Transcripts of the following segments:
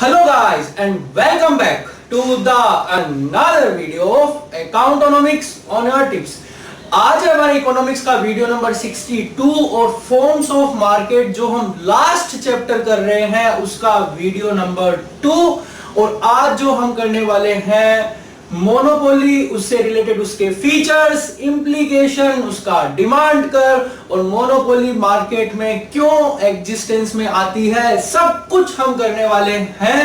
Hello guys and welcome back to the another video of Accountonomics on your tips। आज हमारे economics का video number 62 और forms of market जो हम last chapter कर रहे हैं उसका वीडियो नंबर 2। और आज जो हम करने वाले हैं मोनोपोली, उससे रिलेटेड उसके फीचर्स, इम्प्लीकेशन, उसका डिमांड कर्व और मोनोपोली मार्केट में क्यों एग्जिस्टेंस में आती है, सब कुछ हम करने वाले हैं।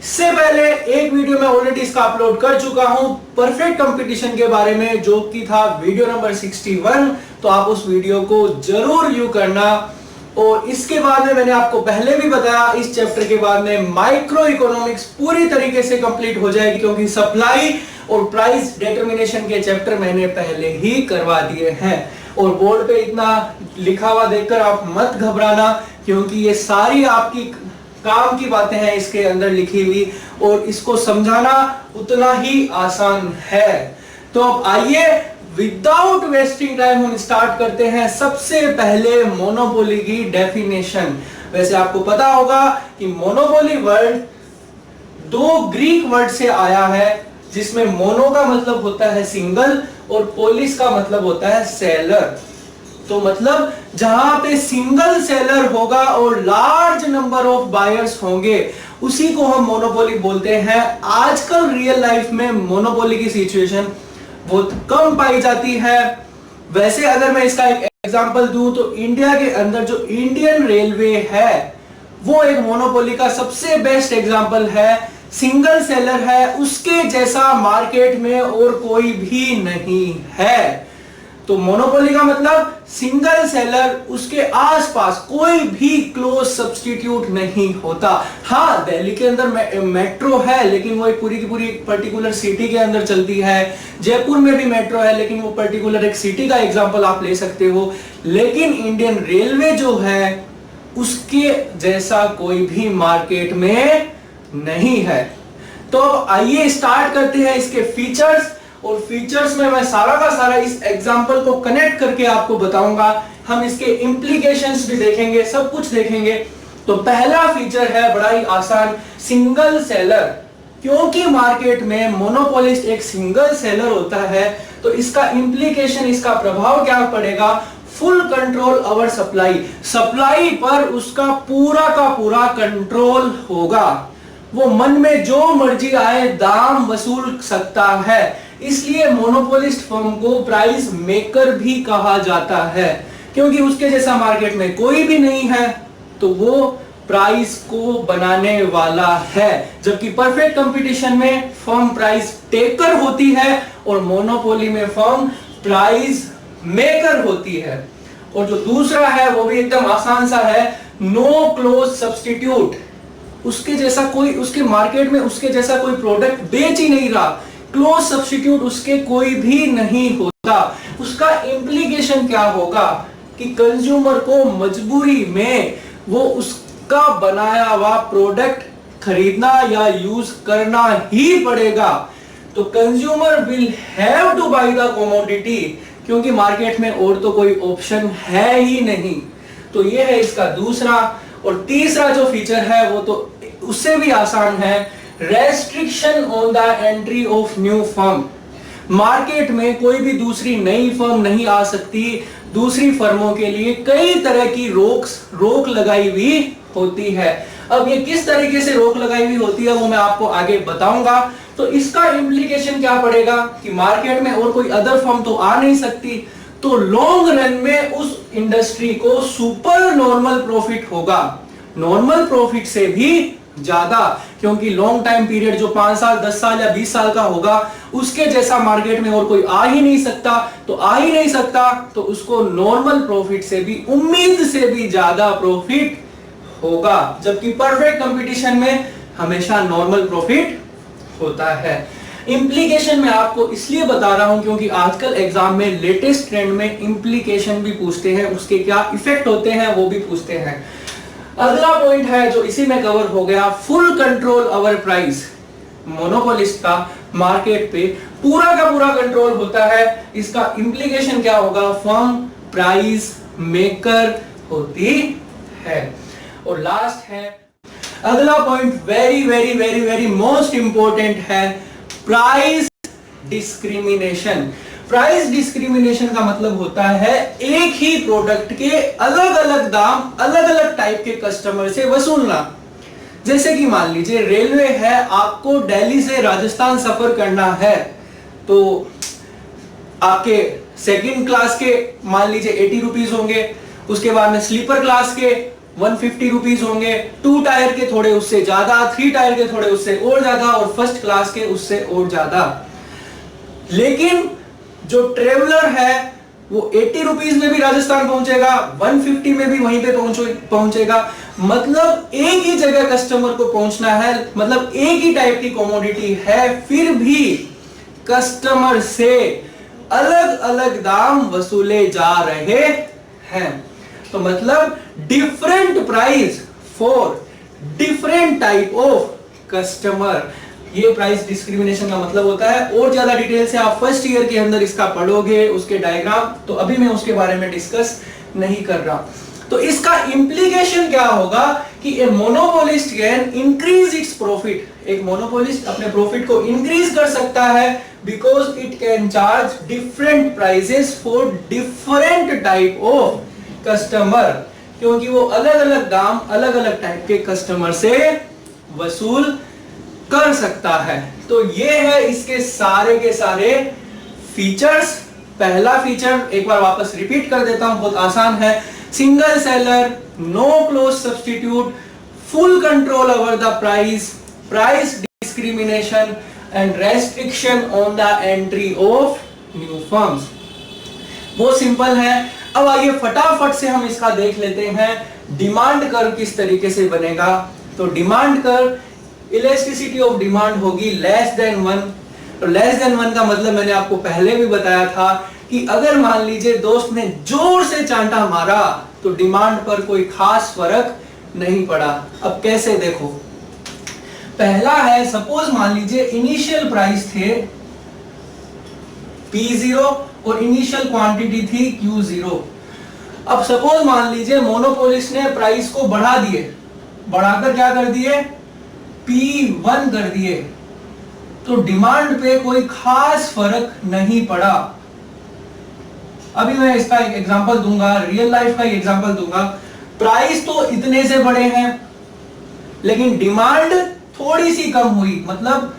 इससे पहले एक वीडियो मैं ऑलरेडी इसका अपलोड कर चुका हूं परफेक्ट कंपटीशन के बारे में, जो कि था वीडियो नंबर 61, तो आप उस वीडियो को जरूर व्यू करना। और इसके बाद में मैंने आपको पहले भी बताया, इस चैप्टर के बाद में माइक्रो इकोनॉमिक्स पूरी तरीके से कंप्लीट हो जाएगी, क्योंकि सप्लाई और प्राइस डिटरमिनेशन के चैप्टर मैंने पहले ही करवा दिए हैं। और बोर्ड पे इतना लिखा हुआ देखकर आप मत घबराना, क्योंकि ये सारी आपकी काम की बातें हैं इसके अंदर लिखी हुई, और इसको समझाना उतना ही आसान है। तो अब आइए विदाउट वेस्टिंग टाइम हम स्टार्ट करते हैं। सबसे पहले मोनोपोली की डेफिनेशन। वैसे आपको पता होगा कि मोनोपोली वर्ड दो ग्रीक वर्ड से आया है, जिसमें मोनो का मतलब होता है सिंगल और पोलिस का मतलब होता है सेलर। तो मतलब जहां पे सिंगल सेलर होगा और लार्ज नंबर ऑफ बायर्स होंगे, उसी को हम मोनोपोली बोलते हैं। आजकल रियल लाइफ में मोनोपोली की सिचुएशन बहुत कम पाई जाती है। वैसे अगर मैं इसका एक एग्जांपल दूं तो इंडिया के अंदर जो इंडियन रेलवे है वो एक मोनोपोली का सबसे बेस्ट एग्जांपल है। सिंगल सेलर है, उसके जैसा मार्केट में और कोई भी नहीं है। तो मोनोपोली का मतलब सिंगल सेलर, उसके आसपास कोई भी क्लोज सब्स्टिट्यूट नहीं होता। हाँ, दिल्ली के अंदर मेट्रो है, लेकिन वो एक पूरी की पूरी पर्टिकुलर सिटी के अंदर चलती है। जयपुर में भी मेट्रो है, लेकिन वो पर्टिकुलर एक सिटी का एग्जांपल आप ले सकते हो। लेकिन इंडियन रेलवे जो है उसके जैसा कोई भी मार्केट में नहीं है। तो आइए स्टार्ट करते हैं इसके फीचर्स। और फीचर्स में मैं सारा का सारा इस एग्जांपल को कनेक्ट करके आपको बताऊंगा। हम इसके इम्प्लीकेशंस भी देखेंगे, सब कुछ देखेंगे। तो पहला फीचर है बड़ा ही आसान, सिंगल सेलर। क्योंकि मार्केट में मोनोपोलिस्ट एक सिंगल सेलर होता है, तो इसका इम्प्लीकेशन, इसका प्रभाव क्या पड़ेगा? Full control over supply. Supply पर उसका पूरा का पूरा कंट्रोल होगा। वो मन में जो मर्जी आए दाम वसूल सकता है। इसलिए मोनोपोलिस्ट फर्म को प्राइस मेकर भी कहा जाता है, क्योंकि उसके जैसा मार्केट में कोई भी नहीं है, तो वो प्राइस को बनाने वाला है। जबकि परफेक्ट कंपटीशन में फर्म प्राइस टेकर होती है और मोनोपोली में फर्म प्राइस मेकर होती है। और जो दूसरा है वो भी एकदम आसान सा है, नो क्लोज सब्स्टिट्यूट। उसके जैसा कोई, उसके मार्केट में उसके जैसा कोई प्रोडक्ट बेच ही नहीं रहा, क्लोज सब्स्टिट्यूट उसके कोई भी नहीं होता। उसका इम्प्लीकेशन क्या होगा कि कंज्यूमर को मजबूरी में वो उसका बनाया हुआ प्रोडक्ट खरीदना या यूज करना ही पड़ेगा। तो consumer will have to buy the commodity, क्योंकि मार्केट में और तो कोई ऑप्शन है ही नहीं। तो ये है इसका दूसरा। और तीसरा जो फीचर है वो तो उससे भी आसान है, restriction on the entry of new firm. Market में कोई भी दूसरी नई फर्म नहीं आ सकती। दूसरी फर्मों के लिए कई तरह की रोक लगाई हुई होती है। अब ये किस तरीके से रोक लगाई हुई होती है वो मैं आपको आगे बताऊंगा। तो इसका इम्प्लीकेशन क्या पड़ेगा कि मार्केट में और कोई अदर फर्म तो आ नहीं सकती, तो लॉन्ग रन में उस इंडस्ट्री को सुपर नॉर्मल प्रॉफिट होगा, नॉर्मल प्रॉफिट से भी ज्यादा। क्योंकि लॉन्ग टाइम पीरियड जो 5 साल 10 साल या 20 साल का होगा, उसके जैसा मार्केट में और कोई आ ही नहीं सकता। तो आ ही नहीं सकता तो उसको नॉर्मल प्रॉफिट से भी, उम्मीद से भी ज्यादा प्रॉफिट होगा। जबकि परफेक्ट कंपटीशन में हमेशा नॉर्मल प्रॉफिट होता है। इम्प्लीकेशन में आपको इसलिए बता रहा हूं क्योंकि आजकल एग्जाम में लेटेस्ट ट्रेंड में इम्प्लीकेशन भी पूछते हैं, उसके क्या इफेक्ट होते हैं वो भी पूछते हैं। अगला पॉइंट है जो इसी में कवर हो गया, full control over price. Monopolist का मार्केट पे पूरा का पूरा कंट्रोल होता है। इसका इम्प्लीकेशन क्या होगा? फर्म प्राइस मेकर होती है। और लास्ट है अगला point very very very very most important है, प्राइस डिस्क्रिमिनेशन। प्राइस डिस्क्रिमिनेशन का मतलब होता है एक ही प्रोडक्ट के अलग अलग दाम अलग अलग टाइप के कस्टमर से वसूलना। जैसे कि मान लीजिए रेलवे है, आपको दिल्ली से राजस्थान सफर करना है, तो आपके सेकंड क्लास के मान लीजिए 80 रुपीज होंगे, उसके बाद में स्लीपर क्लास के 150 रुपीज होंगे, 2 टायर के थोड़े उससे ज्यादा, 3 टायर के थोड़े उससे और ज्यादा, और फर्स्ट क्लास के उससे और ज्यादा। लेकिन जो ट्रेवलर है वो 80 रुपीज में भी राजस्थान पहुंचेगा, 150 में भी वहीं पे पहुंचेगा। मतलब एक ही जगह कस्टमर को पहुंचना है, मतलब एक ही टाइप की कमोडिटी है, फिर भी कस्टमर से अलग अलग दाम वसूले जा रहे हैं। तो मतलब different price for different type of customer, ये प्राइस डिस्क्रिमिनेशन का मतलब होता है। और ज्यादा डिटेल से आप फर्स्ट ईयर के अंदर इसका पढ़ोगे, उसके डायग्राम, तो अभी मैं उसके बारे में डिस्कस नहीं कर रहा। तो इसका इंप्लीकेशन क्या होगा कि a monopolist can increase its profit, एक मोनोपोलिस्ट अपने प्रॉफिट को इंक्रीज कर सकता है, because it can charge different prices for different type of customer, क्योंकि वो अलग अलग दाम अलग अलग टाइप के कस्टमर से वसूल कर सकता है। तो ये है इसके सारे के सारे फीचर्स। पहला फीचर एक बार वापस रिपीट कर देता हूं, बहुत आसान है, single seller, no close substitute, full control over the price, price discrimination and restriction on the entry of new firms. बहुत सिंपल है। अब आइए फटाफट से हम इसका देख लेते हैं, डिमांड कर्व किस तरीके से बनेगा। तो demand curve, elasticity of demand होगी लेस देन 1। तो लेस देन 1 का मतलब मैंने आपको पहले भी बताया था कि अगर मान लीजिए दोस्त ने जोर से चांटा मारा तो डिमांड पर कोई खास फर्क नहीं पड़ा। अब कैसे देखो, पहला है, सपोज मान लीजिए इनिशियल प्राइस थे P0 और इनिशियल क्वांटिटी थी Q0। अब सपोज मान लीजिए मोनोपोलिस्ट ने प्राइस को बढ़ा दिए, बढ़ाकर क्या कर दिए, P1 कर दिए, तो डिमांड पे कोई खास फर्क नहीं पड़ा। अभी मैं इसका एक एग्जांपल दूंगा, रियल लाइफ का एग्जांपल दूंगा। प्राइस तो इतने से बढ़े हैं लेकिन डिमांड थोड़ी सी कम हुई, मतलब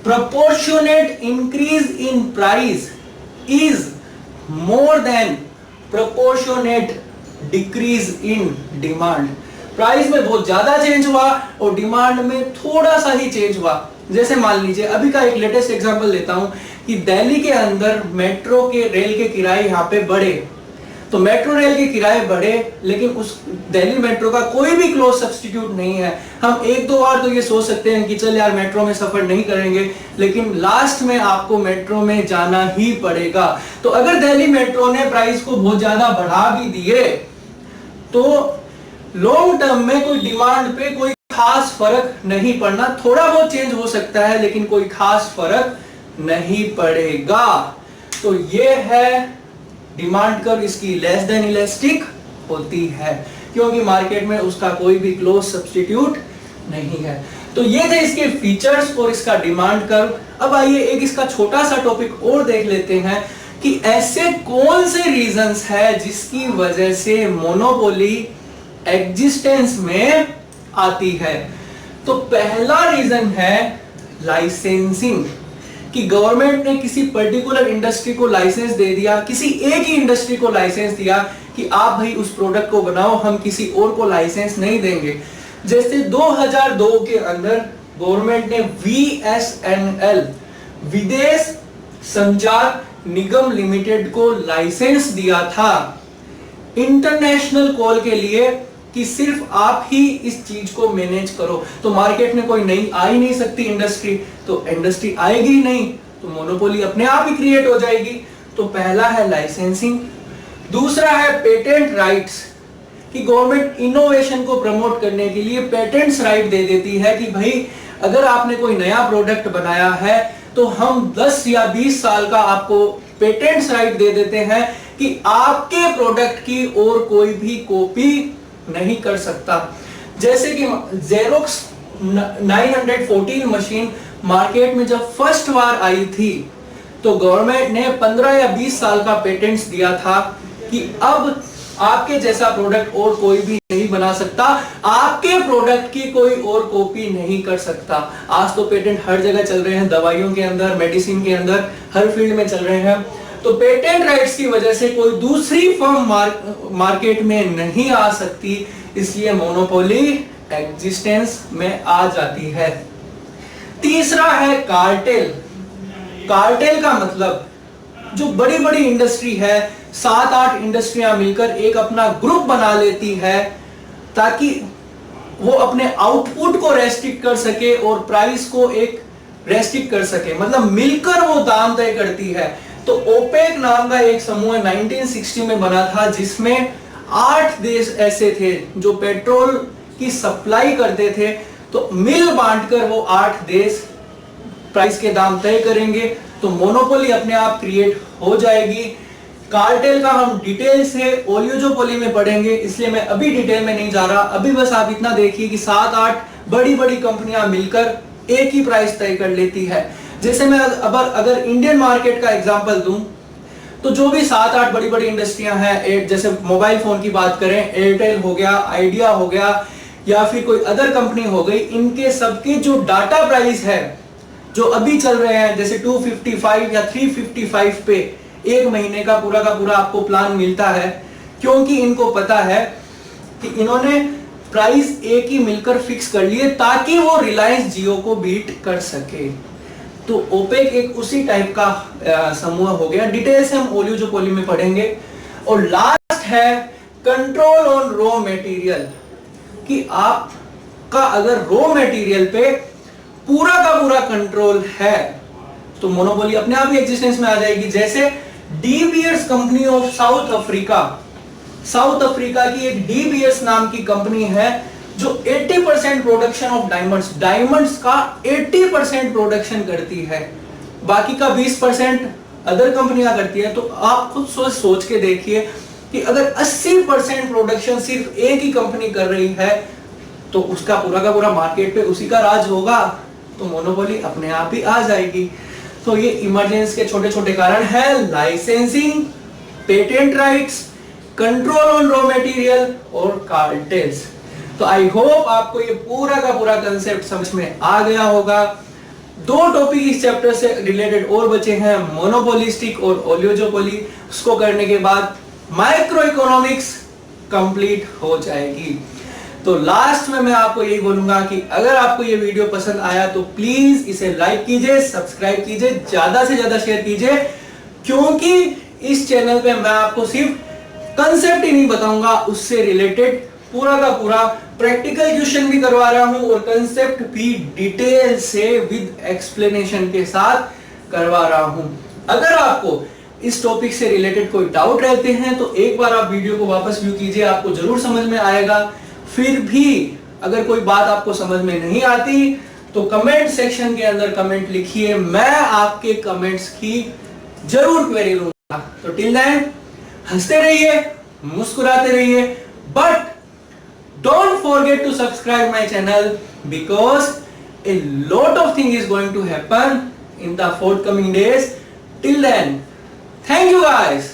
proportionate increase in price is more than proportionate decrease in demand। Price में बहुत ज्यादा चेंज हुआ और डिमांड में थोड़ा सा ही चेंज हुआ। जैसे मान लीजिए अभी का एक लेटेस्ट एग्जांपल लेता हूं कि दिल्ली के अंदर मेट्रो के रेल के किराए यहाँ पे बढ़े, तो मेट्रो रेल के किराए बढ़े लेकिन उस दिल्ली मेट्रो का कोई भी क्लोज सब्स्टिट्यूट नहीं है। हम एक दो बार तो ये सोच सकते हैं कि चल यार मेट्रो में सफर नहीं करेंगे, लेकिन लास्ट में आपको मेट्रो में जाना ही पड़ेगा। तो अगर दिल्ली मेट्रो ने प्राइस को बहुत ज्यादा बढ़ा भी दिए तो लॉन्ग टर्म में कोई डिमांड पे कोई खास फर्क नहीं पड़ना, थोड़ा बहुत चेंज हो सकता है लेकिन कोई खास फर्क नहीं पड़ेगा। तो ये है डिमांड कर्व, इसकी लेस देन इलास्टिक होती है क्योंकि मार्केट में उसका कोई भी क्लोज सब्स्टिट्यूट नहीं है। तो ये थे इसके फीचर्स और इसका डिमांड कर्व। अब आइए एक इसका छोटा सा टॉपिक और देख लेते हैं कि ऐसे कौन से रीजंस है जिसकी वजह से मोनोपोली एग्जिस्टेंस में आती है। तो पहला रीजन है लाइसेंसिंग, कि गवर्नमेंट ने किसी पर्टिकुलर इंडस्ट्री को लाइसेंस दे दिया, किसी एक ही इंडस्ट्री को लाइसेंस दिया कि आप भाई उस प्रोडक्ट को बनाओ, हम किसी और को लाइसेंस नहीं देंगे। जैसे 2002 के अंदर गवर्नमेंट ने VSNL, विदेश संचार निगम लिमिटेड को लाइसेंस दिया था इंटरनेशनल कॉल के लिए कि सिर्फ आप ही इस चीज को मैनेज करो। तो मार्केट में कोई नई आ ही नहीं सकती इंडस्ट्री, तो इंडस्ट्री आएगी ही नहीं तो मोनोपोली अपने आप ही क्रिएट हो जाएगी। तो पहला है लाइसेंसिंग। दूसरा है पेटेंट राइट्स, कि गवर्नमेंट इनोवेशन को प्रमोट करने के लिए पेटेंट्स राइट दे देती है कि भाई अगर आपने कोई नया प्रोडक्ट बनाया है तो हम 10 या 20 साल का आपको पेटेंट्स राइट दे देते हैं कि आपके प्रोडक्ट की और कोई भी कॉपी नहीं कर सकता। जैसे कि जेरोक्स 914 मशीन मार्केट में जब फर्स्ट बार आई थी तो गवर्नमेंट ने 15 या 20 साल का पेटेंट्स दिया था कि अब आपके जैसा प्रोडक्ट और कोई भी नहीं बना सकता, आपके प्रोडक्ट की कोई और कॉपी नहीं कर सकता। आज तो पेटेंट हर जगह चल रहे हैं, दवाइयों के अंदर, मेडिसिन के अंदर, हर फील्ड में चल रहे हैं। तो पेटेंट राइट्स की वजह से कोई दूसरी फर्म मार्केट में नहीं आ सकती, इसलिए मोनोपोली एग्जिस्टेंस में आ जाती है। तीसरा है कार्टेल। कार्टेल का मतलब जो बड़ी बड़ी इंडस्ट्री है, 7-8 इंडस्ट्रियां मिलकर एक अपना ग्रुप बना लेती है ताकि वो अपने आउटपुट को रेस्ट्रिक्ट कर सके और प्राइस को एक रेस्ट्रिक्ट कर सके, मतलब मिलकर वो दाम तय करती है। तो ओपेक नाम का एक समूह 1960 में बना था जिसमें 8 देश ऐसे थे जो पेट्रोल की सप्लाई करते थे। तो मिल बांटकर वो 8 देश प्राइस के दाम तय करेंगे, तो मोनोपोली अपने आप क्रिएट हो जाएगी। कार्टेल का हम डिटेल से ओलिगोपोली में पढ़ेंगे, इसलिए मैं अभी डिटेल में नहीं जा रहा। अभी बस आप इतना देखिए कि 7-8 बड़ी बड़ी कंपनियां मिलकर एक ही प्राइस तय कर लेती है। जैसे मैं अगर इंडियन मार्केट का एग्जांपल दूं तो जो भी 7-8 बड़ी बड़ी इंडस्ट्रियां हैं, जैसे मोबाइल फोन की बात करें, एयरटेल हो गया, आइडिया हो गया या फिर कोई अदर कंपनी हो गई, इनके सबके जो डाटा प्राइस है जो अभी चल रहे हैं, जैसे 255 या 355 पे एक महीने का पूरा आपको प्लान मिलता है, क्योंकि इनको पता है कि इन्होंने प्राइस एक ही मिलकर फिक्स कर लिए ताकि वो रिलायंस जियो को बीट कर सके। तो ओपेक एक उसी टाइप का समूह हो गया। डिटेल से हम ओलिगोपोली में पढ़ेंगे। और लास्ट है कंट्रोल ऑन रॉ मटेरियल, कि आपका अगर रॉ मटेरियल पे पूरा का पूरा कंट्रोल है तो मोनोपोली अपने आप ही एग्जिस्टेंस में आ जाएगी। जैसे De Beers company of South Africa की एक डी बियर्स नाम की कंपनी है जो 80% प्रोडक्शन ऑफ डायमंड्स का 80% प्रोडक्शन करती है, बाकी का 20% अदर कंपनियां करती है। तो आप खुद सोच के देखिए कि अगर 80% प्रोडक्शन सिर्फ एक ही कंपनी कर रही है तो उसका पूरा का पूरा मार्केट पे उसी का राज होगा, तो मोनोपोली अपने आप ही आ जाएगी। तो ये इमरजेंस के छोटे छोटे कारण है, licensing, patent rights, control on raw material और कार्टेल्स। तो आई होप आपको ये पूरा का पूरा कंसेप्ट समझ में आ गया होगा। 2 टॉपिक इस चैप्टर से रिलेटेड और बचे हैं, मोनोपोलिस्टिक और ओलिगोपोली। उसको करने के बाद माइक्रो इकोनॉमिक्स कंप्लीट हो जाएगी। तो लास्ट में मैं आपको यही बोलूंगा कि अगर आपको ये वीडियो पसंद आया तो प्लीज इसे लाइक कीजिए, सब्सक्राइब कीजिए, ज्यादा से ज्यादा शेयर कीजिए, क्योंकि इस चैनल पे मैं आपको सिर्फ कंसेप्ट ही नहीं बताऊंगा, उससे रिलेटेड पूरा का पूरा प्रैक्टिकल क्वेश्चन भी करवा रहा हूं और कंसेप्ट भी डिटेल से विद एक्सप्लेनेशन के साथ करवा रहा हूं। अगर आपको इस टॉपिक से रिलेटेड कोई डाउट रहते हैं तो एक बार आप वीडियो को वापस व्यू कीजिए, आपको जरूर समझ में आएगा। फिर भी अगर कोई बात आपको समझ में नहीं आती तो कमेंट सेक्शन के अंदर कमेंट लिखिए, मैं आपके कमेंट्स की जरूर क्वेरी लूंगा। तो टिल देन हंसते रहिए, मुस्कुराते रहिए, but don't forget to subscribe my channel because a lot of thing is going to happen in the forthcoming days. Till then, thank you guys.